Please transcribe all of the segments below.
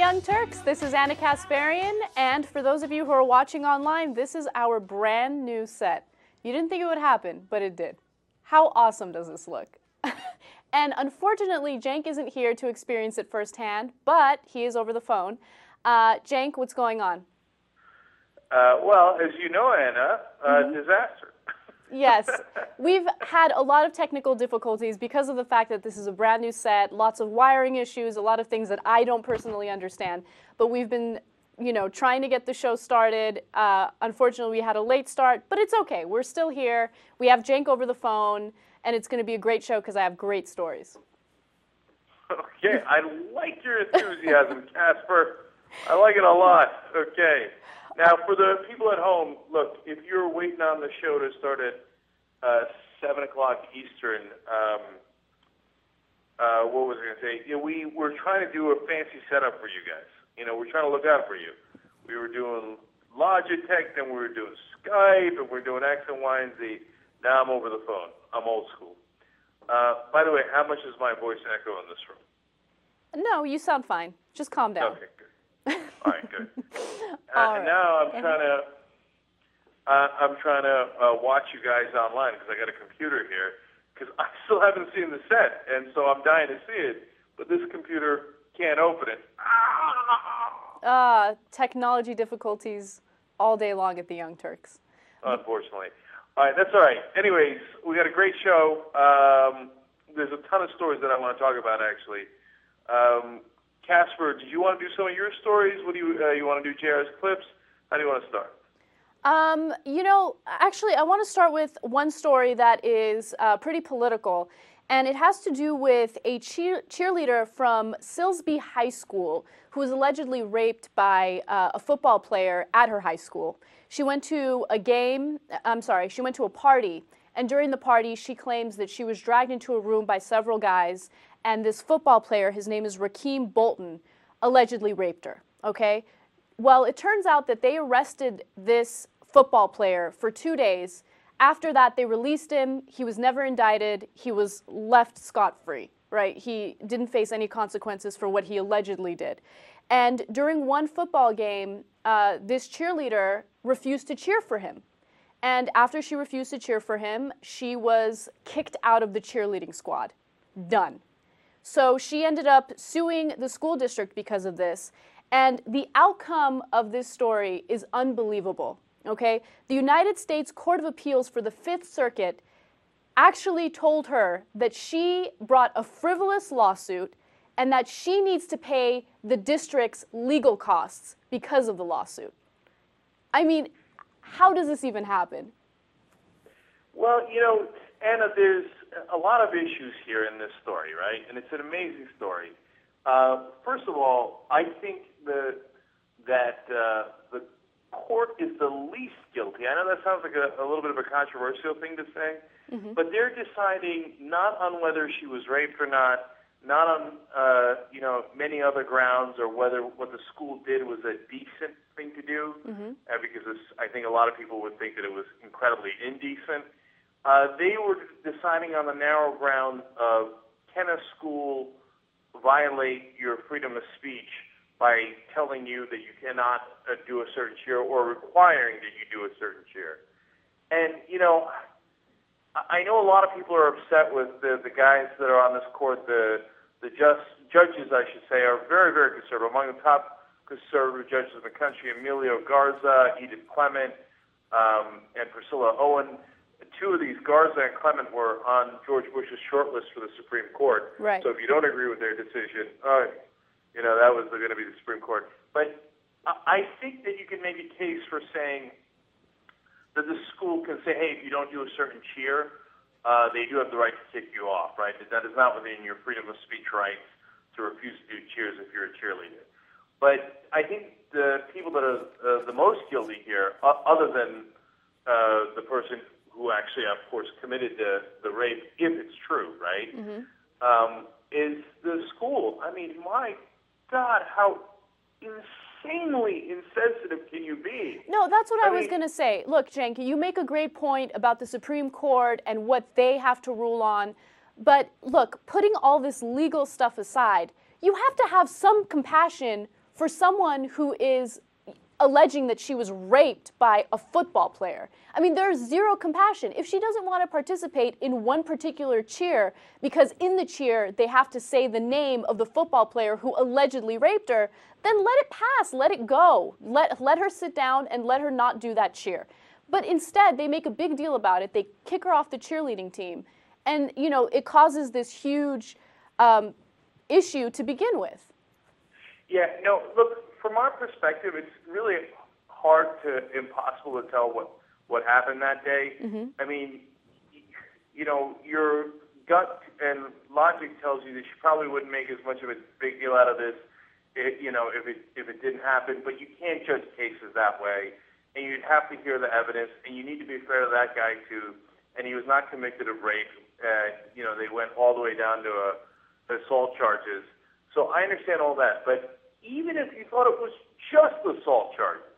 Young Turks, this is Anna Kasparian, and for those of you who are watching online, this is our brand new set. You didn't think it would happen, but it did. How awesome does this look? And unfortunately, Cenk isn't here to experience it firsthand, but he is over the phone. Cenk, what's going on? Well, as you know, Anna, disaster. Yes, we've had a lot of technical difficulties because of the fact that this is a brand new set, lots of wiring issues, a lot of things that I don't personally understand. But we've been, trying to get the show started. Unfortunately, we had a late start, but it's okay. We're still here. We have Cenk over the phone, and it's going to be a great show because I have great stories. Okay, I like your enthusiasm, Casper. I like it a lot. Okay. Now, for the people at home, look, if you're waiting on the show to start at 7 o'clock Eastern, what was I going to say? We're trying to do a fancy setup for you guys. We're trying to look out for you. We were doing Logitech, then we were doing Skype, and we're doing X and Y and Z. Now I'm over the phone. I'm old school. By the way, how much is my voice echo in this room? No, you sound fine. Just calm down. Okay, good. All right, good. All right. Now I'm trying to watch you guys online because I got a computer here because I still haven't seen the set, and so I'm dying to see it, but this computer can't open it. Technology difficulties all day long at the Young Turks. Unfortunately. All right, that's all right. Anyways, we got a great show. There's a ton of stories that I want to talk about, actually. Casper, did you want to do some of your stories? What do you want to do, JR's clips? How do you want to start? Actually, I want to start with one story that is pretty political, and it has to do with a cheerleader from Silsbee High School who was allegedly raped by a football player at her high school. She went to she went to a party, and during the party, she claims that she was dragged into a room by several guys, and this football player, his name is Rakeem Bolton, allegedly raped her, okay? Well, it turns out that they arrested this football player for 2 days. After that, they released him. He was never indicted. He was left scot-free, right? He didn't face any consequences for what he allegedly did. And during one football game, this cheerleader refused to cheer for him. And after she refused to cheer for him, she was kicked out of the cheerleading squad. Done. So she ended up suing the school district because of this. And the outcome of this story is unbelievable, okay? The United States Court of Appeals for the Fifth Circuit actually told her that she brought a frivolous lawsuit and that she needs to pay the district's legal costs because of the lawsuit. I mean, how does this even happen? Well, Anna, there's a lot of issues here in this story, right? And it's an amazing story. First of all, I think that the court is the least guilty. I know that sounds like a little bit of a controversial thing to say, but they're deciding not on whether she was raped or not on many other grounds, or whether what the school did was a decent thing to do, because I think a lot of people would think that it was incredibly indecent. They were deciding on the narrow ground of, can a school violate your freedom of speech by telling you that you cannot do a certain cheer, or requiring that you do a certain cheer. And, I know a lot of people are upset with the guys that are on this court. The judges, I should say, are very, very conservative. Among the top conservative judges in the country, Emilio Garza, Edith Clement, and Priscilla Owen. Two of these, Garza and Clement, were on George Bush's shortlist for the Supreme Court. Right. So if you don't agree with their decision, that was going to be the Supreme Court. But I think that you can make a case for saying that the school can say, hey, if you don't do a certain cheer, they do have the right to kick you off, right? That is not within your freedom of speech rights to refuse to do cheers if you're a cheerleader. But I think the people that are the most guilty here, other than the person who actually, of course, committed the rape, if it's true, right, is the school. I mean, my God, how insanely insensitive can you be? No, that's what I was going to say. Look, Cenk, you make a great point about the Supreme Court and what they have to rule on. But look, putting all this legal stuff aside, you have to have some compassion for someone who is alleging that she was raped by a football player. I mean, there's zero compassion. If she doesn't want to participate in one particular cheer because in the cheer they have to say the name of the football player who allegedly raped her, then let it pass, let it go. Let her sit down and let her not do that cheer. But instead, they make a big deal about it. They kick her off the cheerleading team. And, you know, it causes this huge issue to begin with. Yeah, no, look, from our perspective, it's really hard to impossible to tell what happened that day. I mean, you know, your gut and logic tells you that she probably wouldn't make as much of a big deal out of this, you know, if it didn't happen. But you can't judge cases that way, and you'd have to hear the evidence, and you need to be fair to that guy too. And he was not convicted of rape. You know, they went all the way down to assault charges. So I understand all that, but even if you thought it was just assault charges,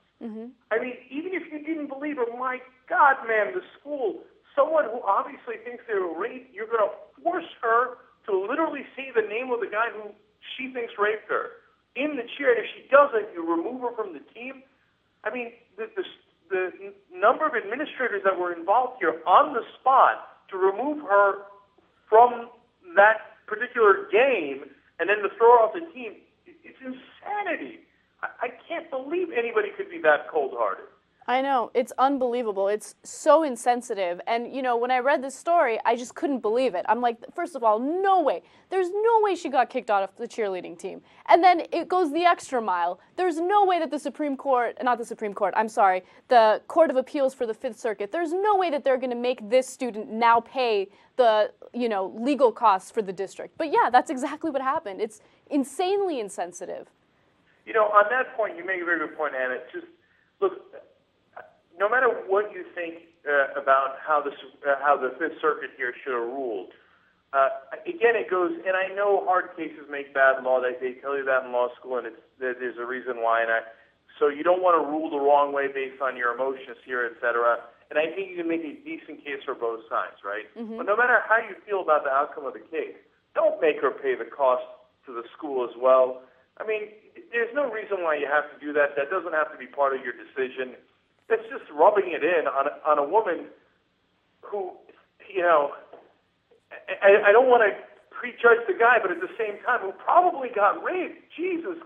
I mean, even if you didn't believe her, my God, man, the school, someone who obviously thinks they were raped, you're going to force her to literally say the name of the guy who she thinks raped her in the chair. And if she doesn't, you remove her from the team. I mean, the number of administrators that were involved here on the spot to remove her from that particular game and then to throw her off the team, it's insanity. I can't believe anybody could be that cold-hearted. I know. It's unbelievable. It's so insensitive. And, you know, when I read this story, I just couldn't believe it. I'm like, first of all, no way. There's no way she got kicked out of the cheerleading team. And then it goes the extra mile. There's no way that the Supreme Court, not the Supreme Court, I'm sorry, the Court of Appeals for the Fifth Circuit, there's no way that they're going to make this student now pay the, you know, legal costs for the district. But yeah, that's exactly what happened. It's insanely insensitive. You know, on that point, you make a very good point, Anna. Just, look, no matter what you think about how the Fifth Circuit here should have ruled, again, it goes, and I know hard cases make bad law. They tell you that in law school, and there's a reason why. So you don't want to rule the wrong way based on your emotions here, et cetera. And I think you can make a decent case for both sides, right? But no matter how you feel about the outcome of the case, don't make her pay the cost to the school as well. I mean, there's no reason why you have to do that. That doesn't have to be part of your decision. That's just rubbing it in on a woman who, you know, I don't want to prejudge the guy, but at the same time, who probably got raped. Jesus.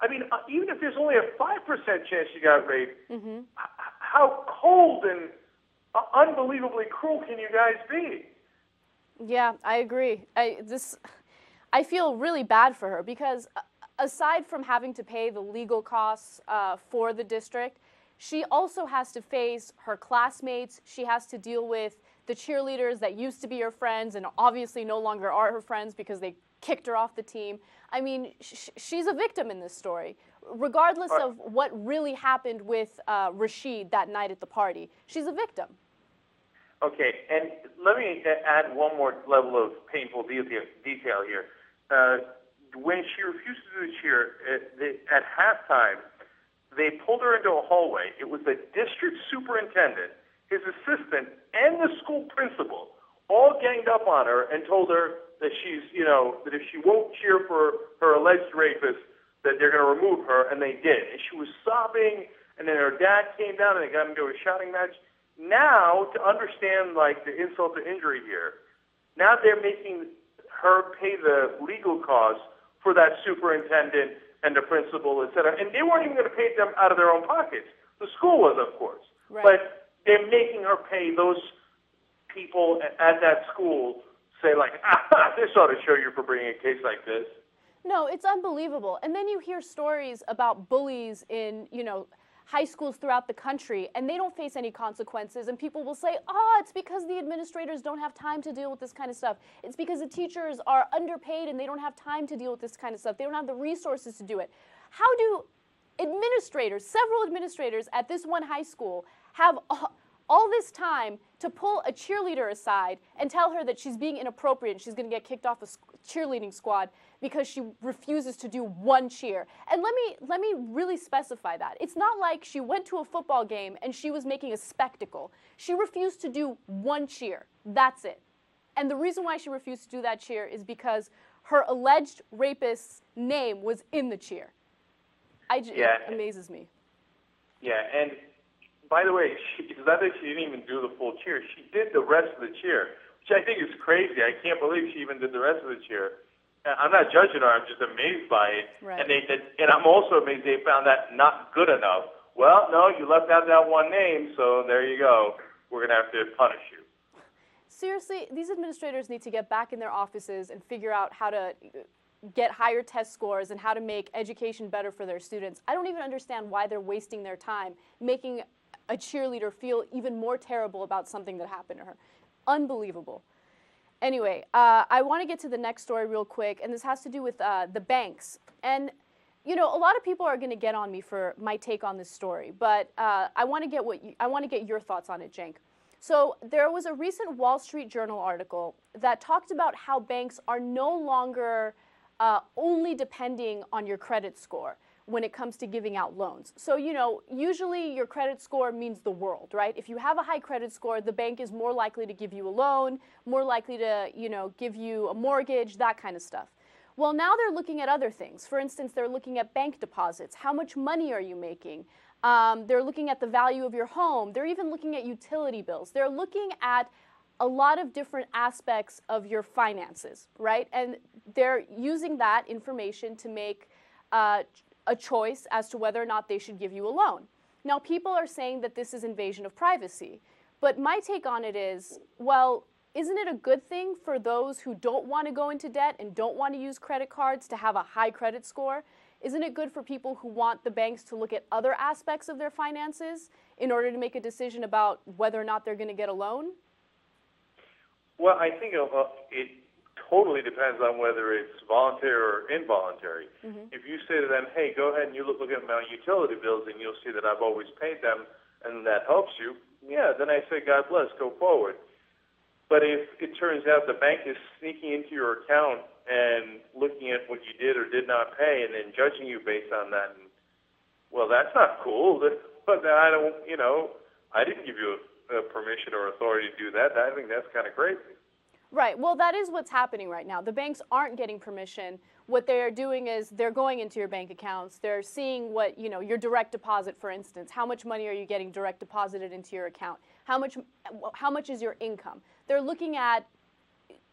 I mean, even if there's only a 5% chance she got raped, how cold and unbelievably cruel can you guys be? Yeah, I agree. I feel really bad for her because aside from having to pay the legal costs for the district, she also has to face her classmates. She has to deal with the cheerleaders that used to be her friends and obviously no longer are her friends because they kicked her off the team. I mean, she's a victim in this story. Regardless of what really happened with Rashid that night at the party, she's a victim. Okay, and let me add one more level of painful detail here. When she refused to do the cheer, at halftime, they pulled her into a hallway. It was the district superintendent, his assistant, and the school principal all ganged up on her and told her that she's, you know, that if she won't cheer for her alleged rapist, that they're going to remove her, and they did. And she was sobbing, and then her dad came down, and they got into a shouting match. Now, to understand, like, the insult to injury here, now they're making her pay the legal costs for that superintendent and the principal, et cetera. And they weren't even going to pay them out of their own pockets. The school was, of course. Right. But they're making her pay those people at that school, say, like, this ought to show you for bringing a case like this. No, it's unbelievable. And then you hear stories about bullies in, you know, high schools throughout the country, and they don't face any consequences, and people will say, it's because the administrators don't have time to deal with this kind of stuff. It's because the teachers are underpaid and they don't have time to deal with this kind of stuff. They don't have the resources to do it. How do administrators, several administrators at this one high school, have all this time to pull a cheerleader aside and tell her that she's being inappropriate and she's going to get kicked off a cheerleading squad because she refuses to do one cheer? And let me really specify that. It's not like she went to a football game and she was making a spectacle. She refused to do one cheer. That's it. And the reason why she refused to do that cheer is because her alleged rapist's name was in the cheer. It Yeah, amazes me. yeah, and by the way, it's not that she didn't even do the full cheer. She did the rest of the cheer, which I think is crazy. I can't believe she even did the rest of the cheer. I'm not judging her. I'm just amazed by it. Right. And I'm also amazed they found that not good enough. Well, no, you left out that one name, so there you go. We're going to have to punish you. Seriously, these administrators need to get back in their offices and figure out how to get higher test scores and how to make education better for their students. I don't even understand why they're wasting their time making a cheerleader feel even more terrible about something that happened to her. Unbelievable. Anyway, I want to get to the next story real quick, and this has to do with the banks. And you know, a lot of people are going to get on me for my take on this story, but I want to get your thoughts on it, Cenk. So there was a recent Wall Street Journal article that talked about how banks are no longer only depending on your credit score when it comes to giving out loans. So, you know, usually your credit score means the world, right? If you have a high credit score, the bank is more likely to give you a loan, more likely to, you know, give you a mortgage, that kind of stuff. Well, now they're looking at other things. For instance, they're looking at bank deposits. How much money are you making? They're looking at the value of your home. They're even looking at utility bills. They're looking at a lot of different aspects of your finances, right? And they're using that information to make a choice as to whether or not they should give you a loan. Now, people are saying that this is invasion of privacy, but my take on it is, well, isn't it a good thing for those who don't want to go into debt and don't want to use credit cards to have a high credit score? Isn't it good for people who want the banks to look at other aspects of their finances in order to make a decision about whether or not they're going to get a loan? Well, I think it totally depends on whether it's voluntary or involuntary. Mm-hmm. If you say to them, hey, go ahead and you look at my utility bills and you'll see that I've always paid them and that helps you, yeah, then I say, God bless, go forward. But if it turns out the bank is sneaking into your account and looking at what you did or did not pay and then judging you based on that, and, well, that's not cool. But I don't, you know, I didn't give you permission or authority to do that. I think that's kind of crazy. Right. Well, that is what's happening right now. The banks aren't getting permission. What they're doing is they're going into your bank accounts. They're seeing what, you know, your direct deposit, for instance. How much money are you getting direct deposited into your account? How much is your income? They're looking at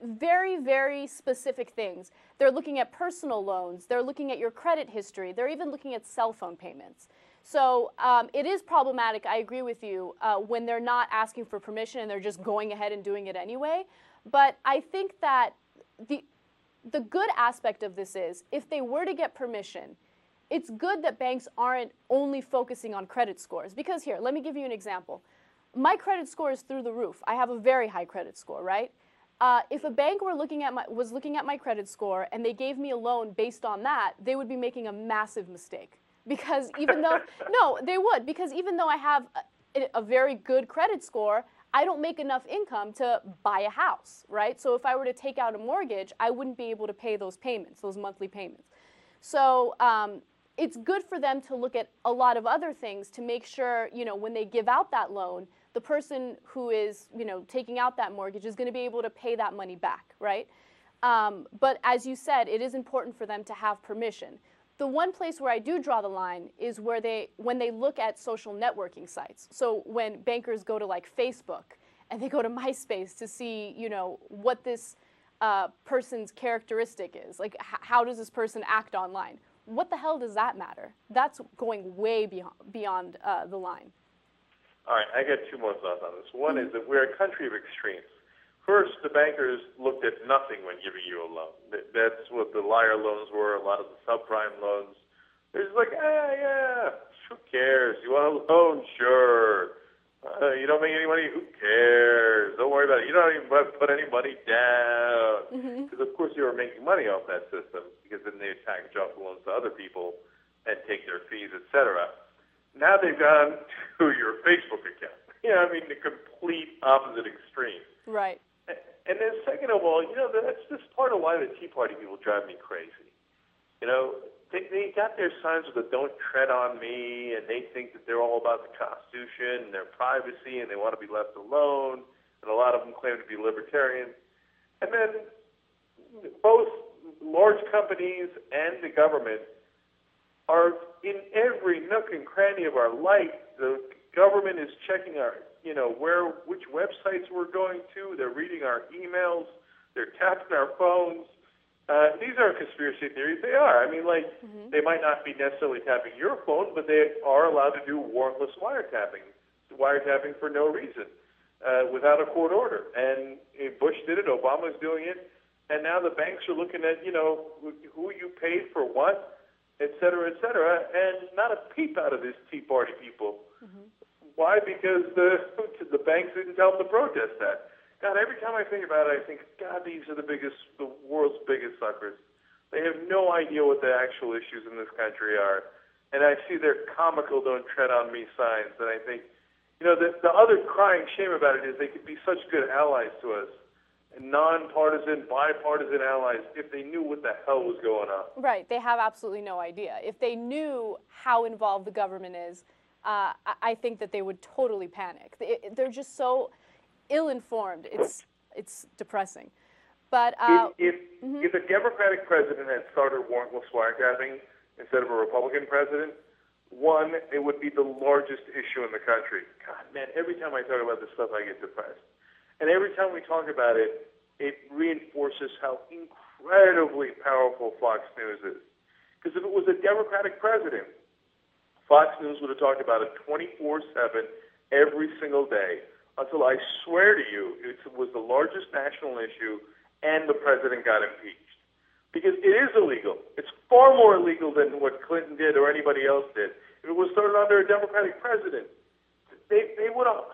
very, very specific things. They're looking at personal loans. They're looking at your credit history. They're even looking at cell phone payments. So it is problematic, I agree with you, when they're not asking for permission and they're just going ahead and doing it anyway. But I think that the good aspect of this is if they were to get permission, it's good that banks aren't only focusing on credit scores. Because here, let me give you an example. My credit score is through the roof. I have a very high credit score, right? If a bank was looking at my credit score and they gave me a loan based on that, they would be making a massive mistake. Because even though, no, they would, because even though I have a very good credit score, I don't make enough income to buy a house, right? So if I were to take out a mortgage, I wouldn't be able to pay those payments, those monthly payments. So it's good for them to look at a lot of other things to make sure, you know, when they give out that loan, the person who is, you know, taking out that mortgage is going to be able to pay that money back, right? But as you said, it is important for them to have permission. The one place where I do draw the line is where when they look at social networking sites. So when bankers go to like Facebook and they go to MySpace to see, you know, what this person's characteristic is, like how does this person act online? What the hell does that matter? That's going way beyond the line. All right, I got two more thoughts on this. One is that we're a country of extremes. First, the bankers looked at nothing when giving you a loan. That's what the liar loans were, a lot of the subprime loans. They're just like, yeah, who cares? You want a loan? Sure. You don't make any money? Who cares? Don't worry about it. You don't even put any money down. Because, of course, you were making money off that system because then they package off the loans to other people and take their fees, etc. Now they've gone to your Facebook account. I mean, the complete opposite extreme. Right. And then second of all, you know, that's just part of why the Tea Party people drive me crazy. You know, they got their signs with the "Don't tread on me," and they think that they're all about the Constitution and their privacy, and they want to be left alone. And a lot of them claim to be libertarian. And then both large companies and the government are in every nook and cranny of our life. The government is checking our, which websites we're going to. They're reading our emails. They're tapping our phones. These aren't conspiracy theories. They are. I mean, they might not be necessarily tapping your phone, but they are allowed to do warrantless wiretapping for no reason, without a court order. And Bush did it. Obama's doing it. And now the banks are looking at, who you paid for what, et cetera, and not a peep out of these Tea Party people. Why? Because the banks didn't tell them to protest that. God, every time I think about it, I think, God, these are the world's biggest suckers. They have no idea what the actual issues in this country are. And I see their comical "don't tread on me" signs, and I think, the other crying shame about it is they could be such good allies to us, nonpartisan, bipartisan allies, if they knew what the hell was going on. Right. They have absolutely no idea. If they knew how involved the government is, I think that they would totally panic. They're just so ill-informed. It's depressing. But if a Democratic president had started warrantless wiretapping instead of a Republican president, one, it would be the largest issue in the country. God, man, every time I talk about this stuff, I get depressed. And every time we talk about it, it reinforces how incredibly powerful Fox News is. Because if it was a Democratic president, Fox News would have talked about it 24/7 every single day until, I swear to you, it was the largest national issue and the president got impeached. Because it is illegal. It's far more illegal than what Clinton did or anybody else did. If it was started under a Democratic president, they would have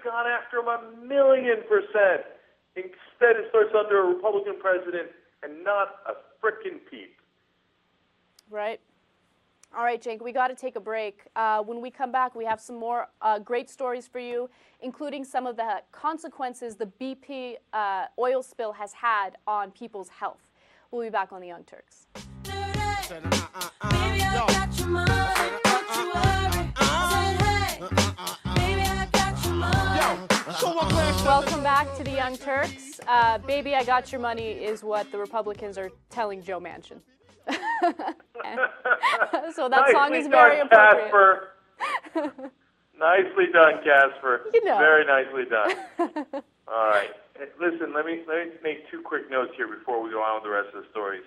gone after him 1,000,000%. Instead, it starts under a Republican president and not a frickin' peep. Right. All right, Cenk, we got to take a break. When we come back, we have some more great stories for you, including some of the consequences the BP oil spill has had on people's health. We'll be back on the Young Turks. Welcome back to the Young Turks. Baby, I got your money is what the Republicans are telling Joe Manchin. So that song is very appropriate. Casper. Nicely done, Casper. Very nicely done. All right. Listen, let me make two quick notes here before we go on with the rest of the stories.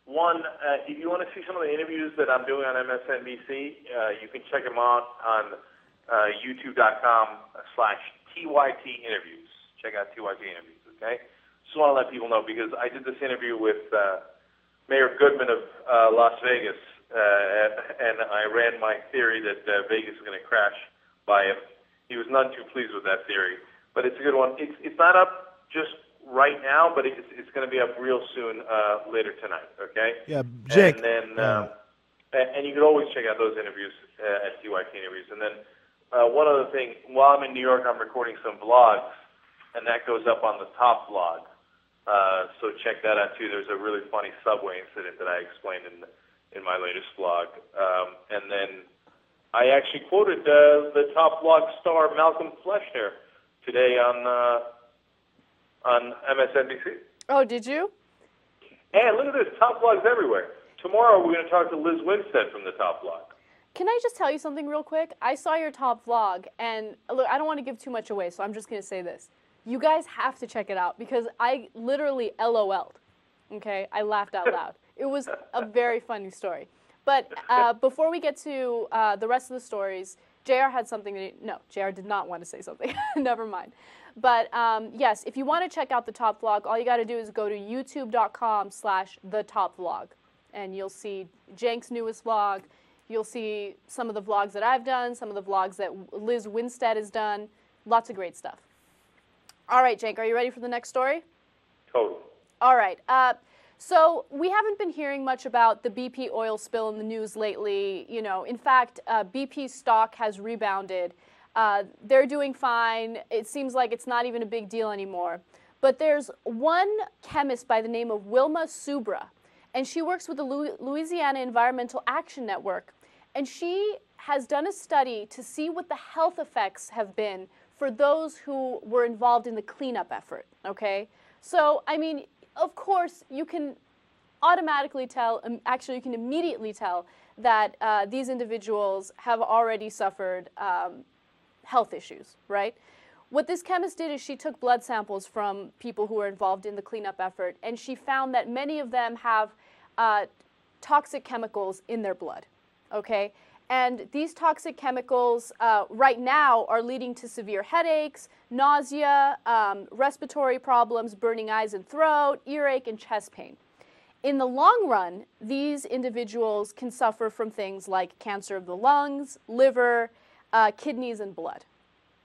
One, if you want to see some of the interviews that I'm doing on MSNBC, you can check them out on youtube.com/TYT interviews. Check out TYT interviews, okay? Just want to let people know because I did this interview with Mayor Goodman of Las Vegas, and I ran my theory that Vegas is going to crash by him. He was none too pleased with that theory, but it's a good one. It's not up just right now, but it's going to be up real soon later tonight, okay? Yeah, Jake. And then, and you can always check out those interviews at TYT interviews. And then one other thing, while I'm in New York, I'm recording some vlogs, and that goes up on the top vlog. So check that out too. There's a really funny subway incident that I explained in my latest vlog. And then I actually quoted the top vlog star Malcolm Fleschner today on MSNBC. Oh, did you? And look at this, top vlogs everywhere. Tomorrow we're going to talk to Liz Winstead from the top vlog. Can I just tell you something real quick? I saw your top vlog, and look, I don't want to give too much away, so I'm just going to say this. You guys have to check it out because I literally LOL'd, okay? I laughed out loud. It was a very funny story. But before we get to the rest of the stories, JR had something to, no, JR did not want to say something. Never mind. But yes, if you want to check out the top vlog, all you got to do is go to youtube.com/thetopvlog, and you'll see Cenk's newest vlog. You'll see some of the vlogs that I've done, some of the vlogs that Liz Winstead has done. Lots of great stuff. All right, Cenk, are you ready for the next story? Totally. All right. So we haven't been hearing much about the BP oil spill in the news lately. You know, in fact, BP's stock has rebounded. They're doing fine. It seems like it's not even a big deal anymore. But there's one chemist by the name of Wilma Subra, and she works with the Louisiana Environmental Action Network. And she has done a study to see what the health effects have been for those who were involved in the cleanup effort, okay? So, I mean, of course, you can automatically tell, actually you can immediately tell that these individuals have already suffered health issues, right? What this chemist did is she took blood samples from people who were involved in the cleanup effort, and she found that many of them have toxic chemicals in their blood, okay? And these toxic chemicals right now are leading to severe headaches, nausea, respiratory problems, burning eyes and throat, earache, and chest pain. In the long run, these individuals can suffer from things like cancer of the lungs, liver, kidneys, and blood.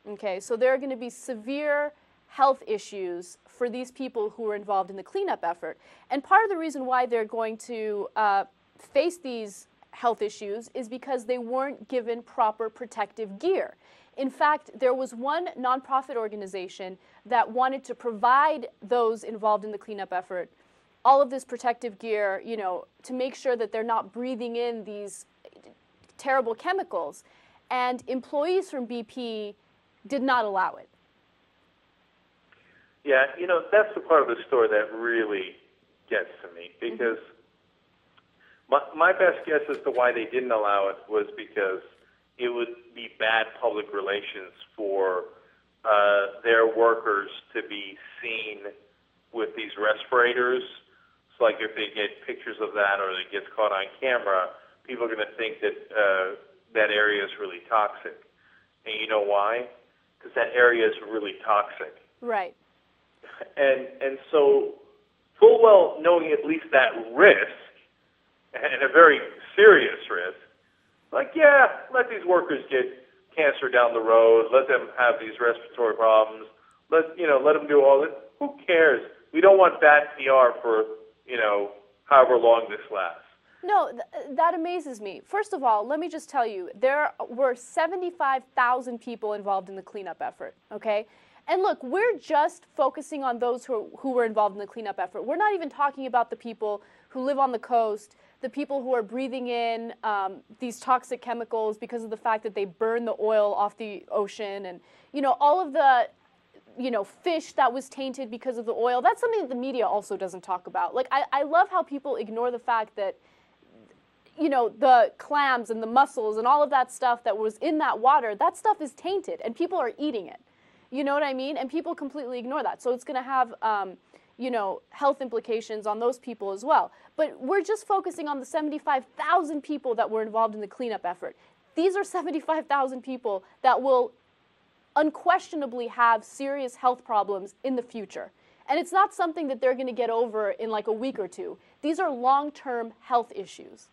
Okay, so there are going to be severe health issues for these people who are involved in the cleanup effort. And part of the reason why they're going to face these health issues is because they weren't given proper protective gear. In fact, there was one nonprofit organization that wanted to provide those involved in the cleanup effort all of this protective gear, you know, to make sure that they're not breathing in these terrible chemicals. And employees from BP did not allow it. Yeah, you know, that's the part of the story that really gets to me, because my best guess as to why they didn't allow it was because it would be bad public relations for their workers to be seen with these respirators. It's like if they get pictures of that or it gets caught on camera, people are going to think that that area is really toxic. And you know why? Because that area is really toxic. Right. And so full well knowing at least that risk, and a very serious risk, like, yeah, let these workers get cancer down the road, let them have these respiratory problems, let them do all this. Who cares? We don't want bad PR for, however long this lasts. No, that amazes me. First of all, let me just tell you, there were 75,000 people involved in the cleanup effort, okay? And look, we're just focusing on those who were involved in the cleanup effort. We're not even talking about the people who live on the coast, the people who are breathing in these toxic chemicals because of the fact that they burn the oil off the ocean, and, all of the, fish that was tainted because of the oil. That's something that the media also doesn't talk about. Like, I love how people ignore the fact that, the clams and the mussels and all of that stuff that was in that water, that stuff is tainted and people are eating it. You know what I mean? And people completely ignore that. So it's going to have, health implications on those people as well. But we're just focusing on the 75,000 people that were involved in the cleanup effort. These are 75,000 people that will unquestionably have serious health problems in the future. And it's not something that they're going to get over in like a week or two. These are long-term health issues.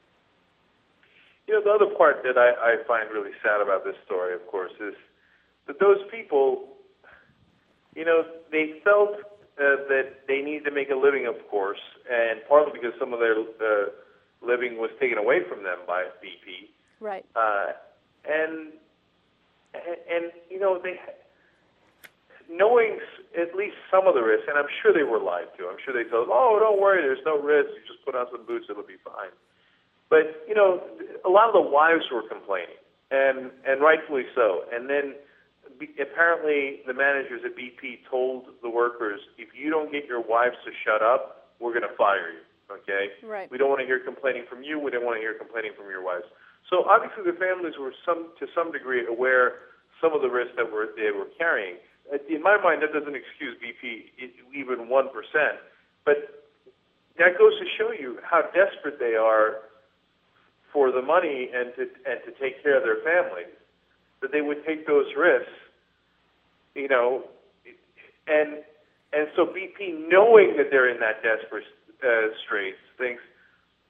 The other part that I find really sad about this story, of course, is that those people, they felt that they needed to make a living, of course, and partly because some of their living was taken away from them by BP. Right. And they, knowing at least some of the risks, and I'm sure they were lied to. I'm sure they told, oh, don't worry, there's no risk. You just put on some boots, it'll be fine. But, a lot of the wives were complaining, and rightfully so. And then apparently the managers at BP told the workers, if you don't get your wives to shut up, we're going to fire you, okay? Right. We don't want to hear complaining from you. We don't want to hear complaining from your wives. So obviously the families were to some degree aware some of the risks that they were carrying. In my mind, that doesn't excuse BP even 1%. But that goes to show you how desperate they are for the money and to take care of their families, that they would take those risks, and so BP, knowing that they're in that desperate straits, thinks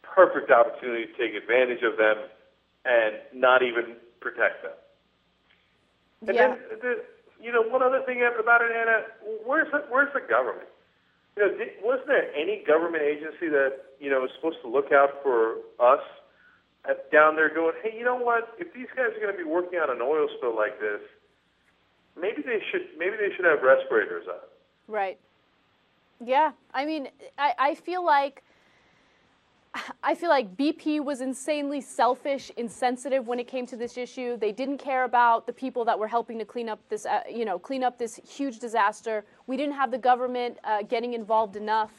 perfect opportunity to take advantage of them and not even protect them. And yeah. then, one other thing about it, Anna, where's the government? Wasn't there any government agency that, was supposed to look out for us down there going, hey, you know what? If these guys are going to be working on an oil spill like this, maybe they should have respirators on. Right. Yeah. I mean, I feel like BP was insanely selfish, insensitive when it came to this issue. They didn't care about the people that were helping to clean up this, clean up this huge disaster. We didn't have the government getting involved enough.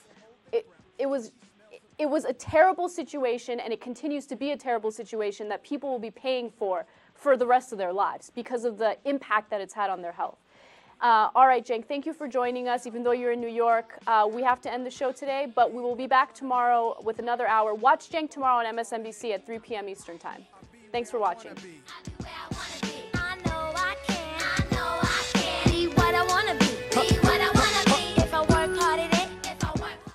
It it was a terrible situation, and it continues to be a terrible situation that people will be paying for the rest of their lives because of the impact that it's had on their health. All right, Cenk, thank you for joining us. Even though you're in New York, we have to end the show today, but we will be back tomorrow with another hour. Watch Cenk tomorrow on MSNBC at 3 p.m. Eastern Time. Thanks for watching.